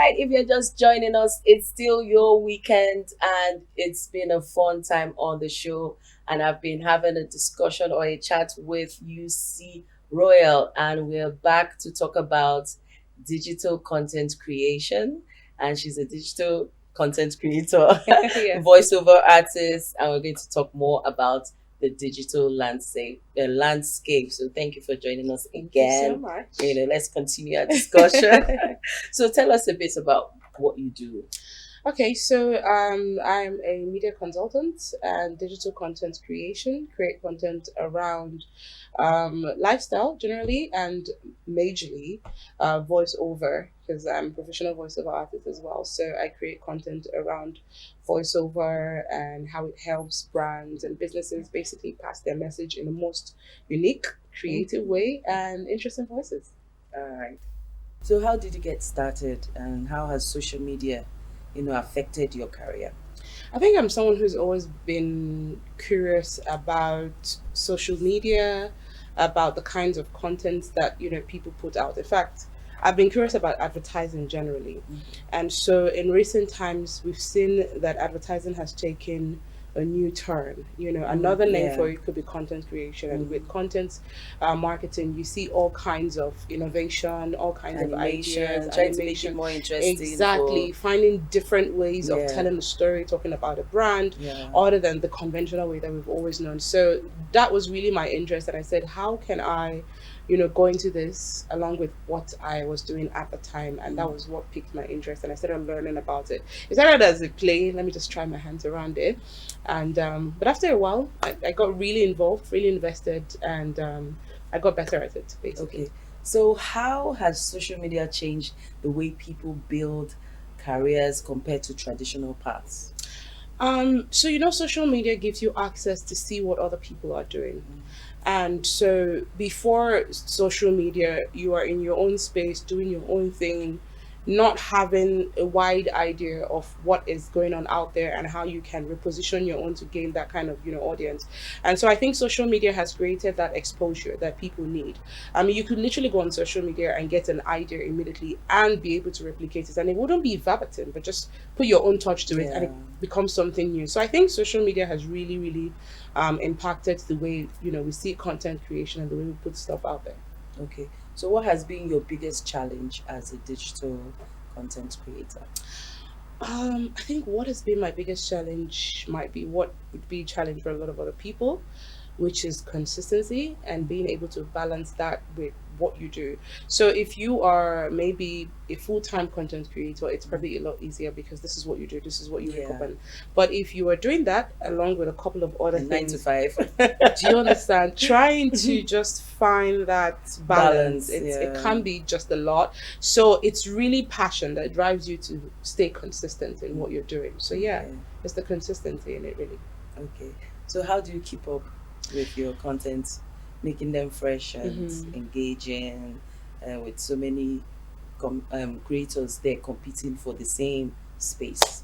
right, if you're just joining us, it's still your weekend and it's been a fun time on the show. And I've been having a discussion or a chat with UC Royal, and we're back to talk about digital content creation. And she's a digital content creator, Yes. voiceover artist, and we're going to talk more about the digital landscape. So thank you for joining us Thank you so again. much. Let's continue our discussion. So tell us a bit about what you do. Okay, so I'm a media consultant and digital content creation, create content around lifestyle generally and majorly voiceover because I'm a professional voiceover artist as well. So I create content around voiceover and how it helps brands and businesses basically pass their message in the most unique, creative way and interesting voices. All right. So how did you get started, and how has social media, affected your career? I think I'm someone who's always been curious about social media, about the kinds of content that people put out. In fact, I've been curious about advertising generally. And so in recent times we've seen that advertising has taken a new turn. Another name Yeah. for it could be content creation. And with content marketing, you see all kinds of innovation, all kinds of ideas, Animation, trying to make it animation. more interesting for. Exactly, finding different ways of Yeah. telling a story, talking about a brand, Yeah. other than the conventional way that we've always known. So that was really my interest, and I said, how can I, go into this along with what I was doing at the time, and that was what piqued my interest, and I started learning about it. It started as a play. Let me just try my hands around it, and but after a while, I got really involved, really invested, and I got better at it, basically. Okay. So how has social media changed the way people build careers compared to traditional paths? So social media gives you access to see what other people are doing. And so before social media, you are in your own space, doing your own thing, not having a wide idea of what is going on out there and how you can reposition your own to gain that kind of, audience. And so I think social media has created that exposure that people need. I mean, you could literally go on social media and get an idea immediately and be able to replicate it. And it wouldn't be verbatim, but just put your own touch to it and Yeah. it becomes something new. So I think social media has really, really impacted the way we see content creation and the way we put stuff out there. Okay. So what has been your biggest challenge as a digital content creator? I think what has been my biggest challenge might be what would be a challenge for a lot of other people, which is consistency and being able to balance that with what you do. So if you are maybe a full-time content creator, it's probably a lot easier because this is what you do, this is what you wake up Yeah. on. But if you are doing that along with a couple of other And nine to things, five. do you understand? Trying to just find that balance, Balance. it Yeah. can be just a lot. So it's really passion that drives you to stay consistent in what you're doing. So yeah, Okay. it's the consistency in it really. Okay. So how do you keep up with your content, making them fresh and Hmm. engaging, with so many creators there competing for the same space?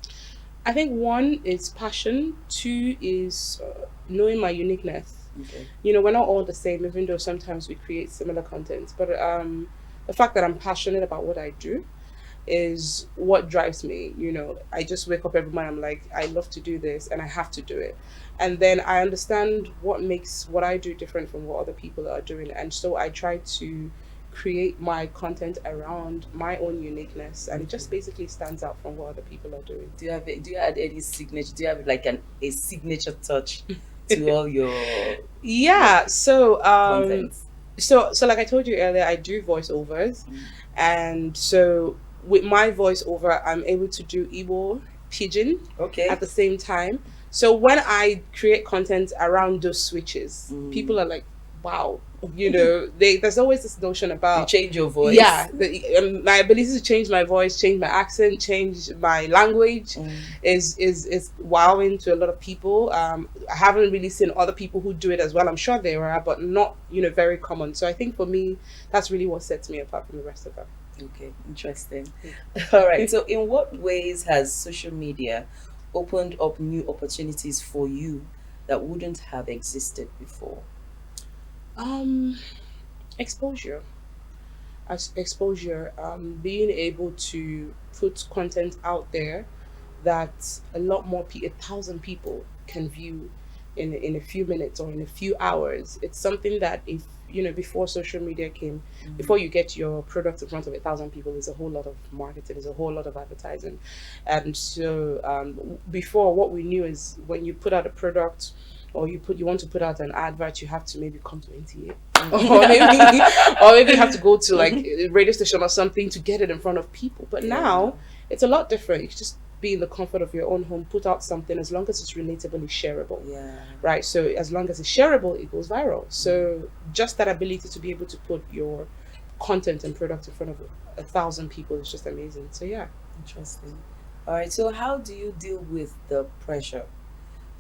I think one is passion. Two is knowing my uniqueness. Okay. We're not all the same, even though sometimes we create similar content. But the fact that I'm passionate about what I do is what drives me. I just wake up every morning, I'm like, I love to do this and I have to do it. And then I understand what makes what I do different from what other people are doing. And so I try to create my content around my own uniqueness, and it just basically stands out from what other people are doing. Do you add any signature? Do you have like a signature touch to all your Yeah, so content? so like I told you earlier, I do voiceovers, and so with my voiceover, I'm able to do Igbo pidgin Okay. at the same time. So when I create content around those switches, people are like, "Wow!" There's always this notion You about, change your voice. yeah, my ability to change my voice, change my accent, change my language is wowing to a lot of people. I haven't really seen other people who do it as well. I'm sure there are, but not very common. So I think for me, that's really what sets me apart from the rest of them. Okay, interesting. All right. So, in what ways has social media opened up new opportunities for you that wouldn't have existed before? Um, Exposure. as exposure, being able to put content out there that a lot more 1,000 people can view in a few minutes or in a few hours. It's something that, if before social media came, before you get your product in front of 1,000 people, there's a whole lot of marketing, there's a whole lot of advertising. And so before, what we knew is when you put out a product, or you want to put out an advert, you have to maybe come to NTA, or maybe you have to go to like a radio station or something to get it in front of people. But now it's a lot different. You can just be in the comfort of your own home, put out something, as long as it's relatably shareable. Yeah. Right. So as long as it's shareable, it goes viral. So just that ability to be able to put your content and product in front of 1,000 people is just amazing. So yeah. Interesting. All right. So, how do you deal with the pressure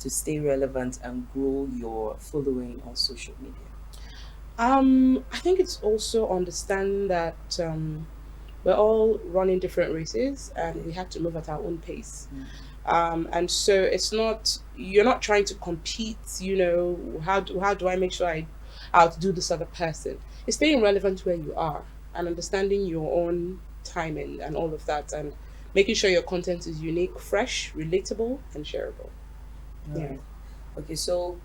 to stay relevant and grow your following on social media? I think it's also understanding that we're all running different races and we have to move at our own pace. And so it's not, you're not trying to compete, how do I make sure I outdo this other person? It's staying relevant where you are and understanding your own timing and all of that, and making sure your content is unique, fresh, relatable, and shareable. All Yeah. right. Okay. So,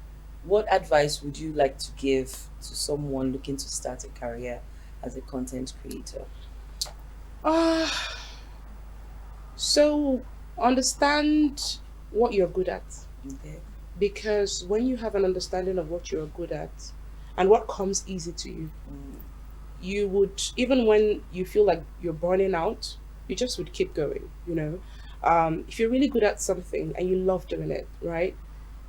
what advice would you like to give to someone looking to start a career as a content creator? Uh, so understand what you're good at, Okay. because when you have an understanding of what you're good at and what comes easy to you, Mm, you would, even when you feel like you're burning out, you just would keep going. If you're really good at something and you love doing it, right,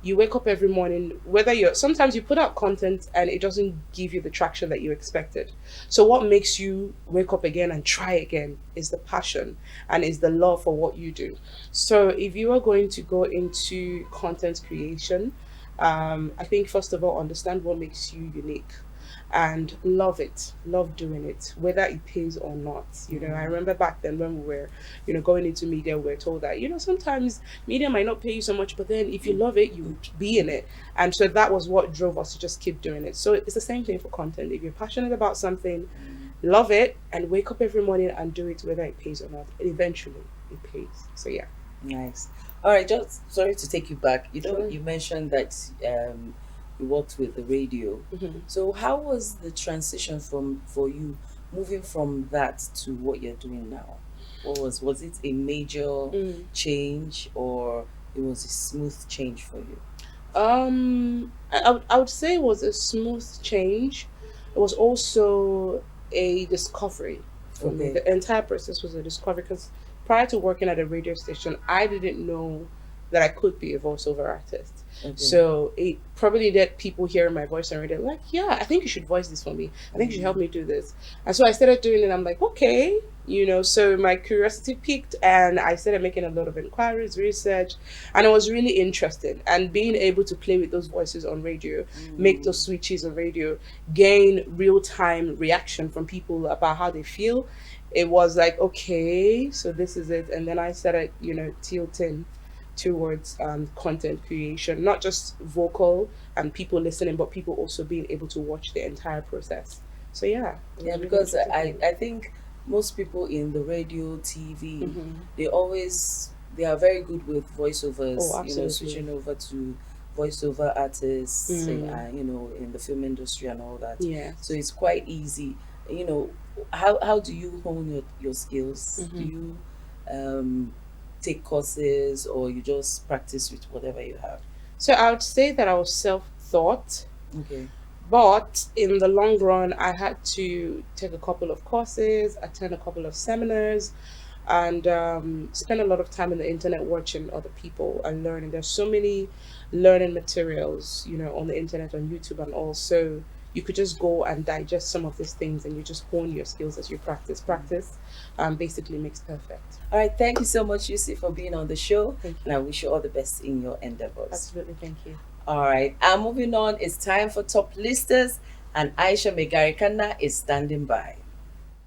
you wake up every morning, whether you're, sometimes you put out content and it doesn't give you the traction that you expected. So what makes you wake up again and try again is the passion and is the love for what you do. So if you are going to go into content creation, I think first of all, understand what makes you unique and love it, love doing it, whether it pays or not. I remember back then when we were, going into media, we were told that, sometimes media might not pay you so much, but then if you love it, you would be in it. And so that was what drove us to just keep doing it. So it's the same thing for content. If you're passionate about something, love it and wake up every morning and do it whether it pays or not. And eventually it pays. So yeah. nice. All right. Just sorry to take you back. Sure. You mentioned that you worked with the radio. Hmm. So, how was the transition from for you moving from that to what you're doing now? Was it a major Mm. change, or it was a smooth change for you? I would say it was a smooth change. It was also a discovery for me. Okay. The entire process was a discovery, because prior to working at a radio station, I didn't know that I could be a voiceover artist. Okay. So it probably let people hear my voice and radio like, yeah, I think you should voice this for me. I think you should help me do this. And so I started doing it. I'm like, okay, so my curiosity piqued and I started making a lot of inquiries, research, and it was really interesting. And being able to play with those voices on radio, make those switches on radio, gain real time reaction from people about how they feel. It was like, okay, so this is it. And then I started, tilting towards content creation, not just vocal and people listening, but people also being able to watch the entire process. So yeah, it Yeah, was really because interesting for I me. I think most people in the radio, TV, Hmm. they are very good with Oh, voiceovers. absolutely. Switching over to voiceover artists, Mm. in the film industry and all that. So Yes. it's quite easy. You know, how do you hone your skills? Do Hmm. you um take courses, or you just practice with whatever you have? So I would say that I was self-taught, Okay. but in the long run, I had to take a couple of courses, attend a couple of seminars, and spend a lot of time on the internet watching other people and learning. There's so many learning materials, on the internet, on YouTube, and also you could just go and digest some of these things and you just hone your skills as you practice. Practice basically makes perfect. All right. Thank you so much, Yusuf, for being on the show, Thank and you. I wish you all the best in your endeavors. Absolutely. Thank you. All right. And moving on, it's time for top listers, and Aisha Megarikana is standing by.